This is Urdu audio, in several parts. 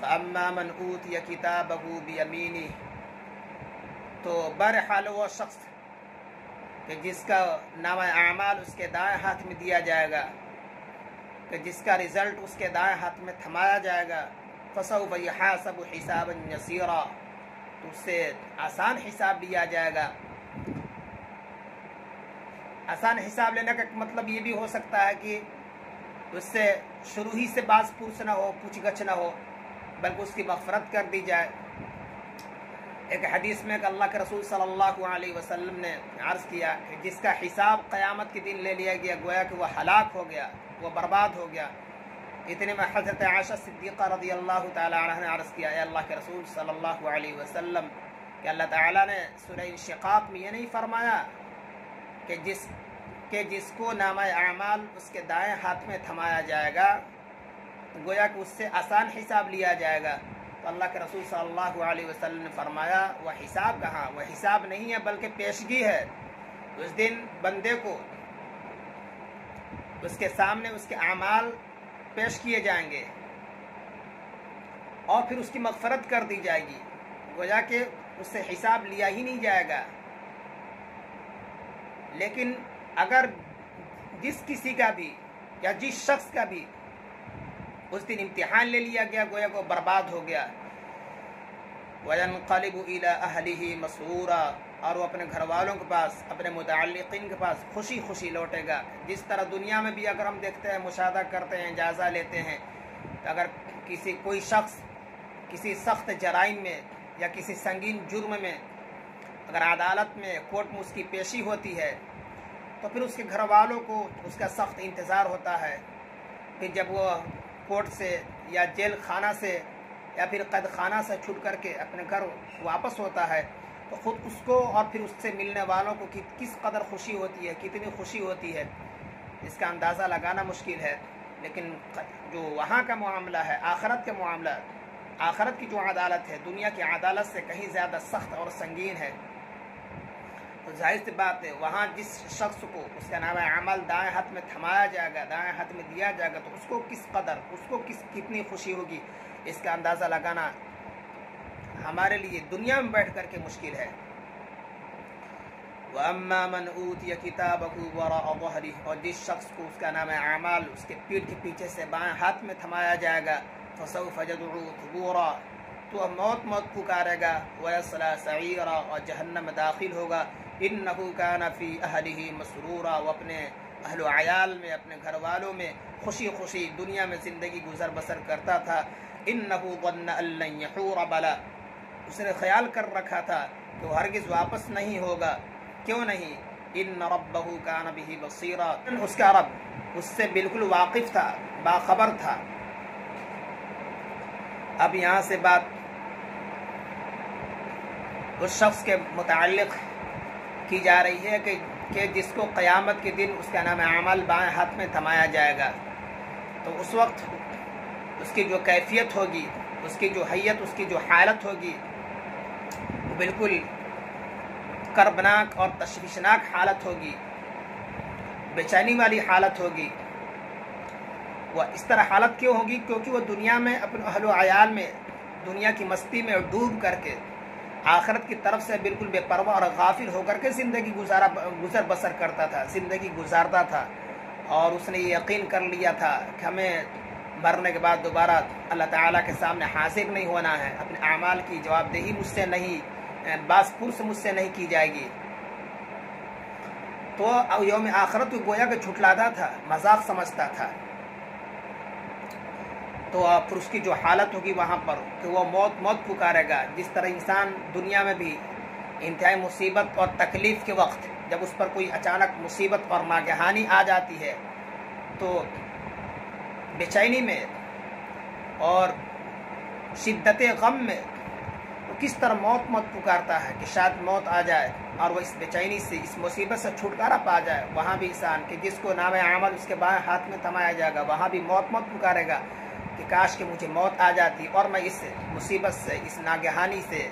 فَأَمَّا مَنْ أُوتِيَ كِتَابَهُ بِيَمِينِهِ، تو بہرحال وہ شخص کہ جس کا نامہ اعمال اس کے دائیں ہاتھ میں دیا جائے گا، کہ جس کا رزلٹ اس کے دائیں ہاتھ میں تھمایا جائے گا، فَسَوْفَ يُحَاسَبُ حِسَابًا يَسِيرًا، تو اس سے آسان حساب لیا جائے گا۔ آسان حساب لینے کا مطلب یہ بھی ہو سکتا ہے کہ اس سے شروع ہی سے باز پوچھ نہ ہو، پوچھ گچھ نہ ہو، بلکہ اس کی مغفرت کر دی جائے۔ ایک حدیث میں کہ اللہ کے رسول صلی اللہ علیہ وسلم نے عرض کیا کہ جس کا حساب قیامت کے دن لے لیا گیا، گویا کہ وہ ہلاک ہو گیا، وہ برباد ہو گیا۔ اتنے میں حضرت عائشہ صدیقہ رضی اللہ تعالی عنہ نے عرض کیا، اے اللہ کے رسول صلی اللہ علیہ وسلم، کہ اللہ تعالیٰ نے سورہ انشقاق میں یہ نہیں فرمایا کہ جس کو نامہ اعمال اس کے دائیں ہاتھ میں تھمایا جائے گا، گویا کہ اس سے آسان حساب لیا جائے گا؟ تو اللہ کے رسول صلی اللہ علیہ وسلم نے فرمایا، وہ حساب کہاں، وہ حساب نہیں ہے بلکہ پیشگی ہے۔ اس دن بندے کو اس کے سامنے اس کے اعمال پیش کیے جائیں گے اور پھر اس کی مغفرت کر دی جائے گی، گویا کہ اس سے حساب لیا ہی نہیں جائے گا۔ لیکن اگر جس کسی کا بھی یا جس شخص کا بھی اس دن امتحان لے لیا گیا، گویا کو برباد ہو گیا۔ وَيَنْقَلِبُ إِلَىٰ أَهْلِهِ مَسْرُورًا، اور وہ اپنے گھر والوں کے پاس، اپنے متعلقین کے پاس خوشی خوشی لوٹے گا۔ جس طرح دنیا میں بھی اگر ہم دیکھتے ہیں، مشاہدہ کرتے ہیں، جائزہ لیتے ہیں، تو اگر کوئی شخص کسی سخت جرائم میں یا کسی سنگین جرم میں اگر عدالت میں کورٹ میں اس کی پیشی ہوتی ہے، تو پھر اس کے گھر والوں کو اس کا سخت انتظار ہوتا ہے۔ پھر جب وہ کورٹ سے یا جیل خانہ سے یا پھر قید خانہ سے چھوٹ کر کے اپنے گھر واپس ہوتا ہے، تو خود اس کو اور پھر اس سے ملنے والوں کو کس قدر خوشی ہوتی ہے، کتنی خوشی ہوتی ہے، اس کا اندازہ لگانا مشکل ہے۔ لیکن جو وہاں کا معاملہ ہے، آخرت کا معاملہ، آخرت کی جو عدالت ہے، دنیا کی عدالت سے کہیں زیادہ سخت اور سنگین ہے۔ تو ظاہر سی بات ہے، وہاں جس شخص کو اس کا نامہ عمل دائیں ہاتھ میں تھمایا جائے گا، دائیں ہاتھ میں دیا جائے گا، تو اس کو کس قدر، اس کو کتنی خوشی ہوگی، اس کا اندازہ لگانا ہمارے لیے دنیا میں بیٹھ کر کے مشکل ہے۔ وَأَمَّا مَنْ أُوتِيَ كِتَابَهُ وَرَاءَ ظَهْرِهِ، اور جس شخص کو اس کا نامہ اعمال اس کے پیٹھ کے پیچھے سے بائیں ہاتھ میں تھمایا جائے گا، فَسَوْفَ يَدْعُو ثُبُورًا، تو موت پکارے گا، وَيَصْلَىٰ سَعِيرًا، اور جہنم میں داخل ہوگا۔ إِنَّهُ كَانَ فِي أَهْلِهِ مَسْرُورًا، وہ اپنے اہل و عیال میں، اپنے گھر والوں میں خوشی خوشی دنیا میں زندگی گزر بسر کرتا تھا۔ إِنَّهُ ظَنَّ أَن لَّن يَحُورَ بَلَا، اس نے خیال کر رکھا تھا کہ وہ ہرگز واپس نہیں ہوگا۔ کیوں نہیں؟ إِنَّ رَبَّهُ كَانَ بِهِ بَصِيرًا، اس کا رب اس سے بالکل واقف تھا، باخبر تھا۔ اب یہاں سے بات اس شخص کے متعلق کی جا رہی ہے کہ جس کو قیامت کے دن اس کا نام عمل بائیں ہاتھ میں تھمایا جائے گا، تو اس وقت اس کی جو کیفیت ہوگی، اس کی جو حیت، اس کی جو حالت ہوگی، وہ بالکل کربناک اور تشویشناک حالت ہوگی، بے چینی والی حالت ہوگی۔ وہ اس طرح حالت کیوں ہوگی؟ کیونکہ وہ دنیا میں اپنے اہل و عیال میں دنیا کی مستی میں ڈوب کر کے آخرت کی طرف سے بالکل بے پرواہ اور غافل ہو کر کے زندگی گزر بسر کرتا تھا، زندگی گزارتا تھا، اور اس نے یہ یقین کر لیا تھا کہ ہمیں مرنے کے بعد دوبارہ اللہ تعالیٰ کے سامنے حاضر نہیں ہونا ہے، اپنے اعمال کی جواب دہی مجھ سے نہیں، باز پرس مجھ سے نہیں کی جائے گی۔ تو یوم آخرت کو گویا کہ جھٹلاتا تھا، مذاق سمجھتا تھا۔ تو پھر اس کی جو حالت ہوگی وہاں پر کہ وہ موت پکارے گا۔ جس طرح انسان دنیا میں بھی انتہائی مصیبت اور تکلیف کے وقت جب اس پر کوئی اچانک مصیبت اور ناگہانی آ جاتی ہے تو بے چینی میں اور شدت غم میں وہ کس طرح موت پکارتا ہے کہ شاید موت آ جائے اور وہ اس بے چینی سے، اس مصیبت سے چھٹکارا پا جائے۔ وہاں بھی انسان کہ جس کو نام عمل اس کے بائیں ہاتھ میں تھمایا جائے گا، وہاں بھی موت پکارے گا کہ کاش کہ مجھے موت آ جاتی اور میں اس مصیبت سے، اس ناگہانی سے،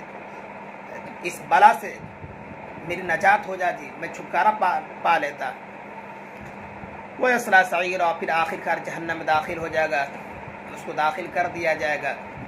اس بلا سے میری نجات ہو جاتی، میں چھٹکارا پا لیتا۔ وَيَصْلَىٰ سَعِيرًا، اور پھر آخر کار جہنم میں داخل ہو جائے گا، اس کو داخل کر دیا جائے گا۔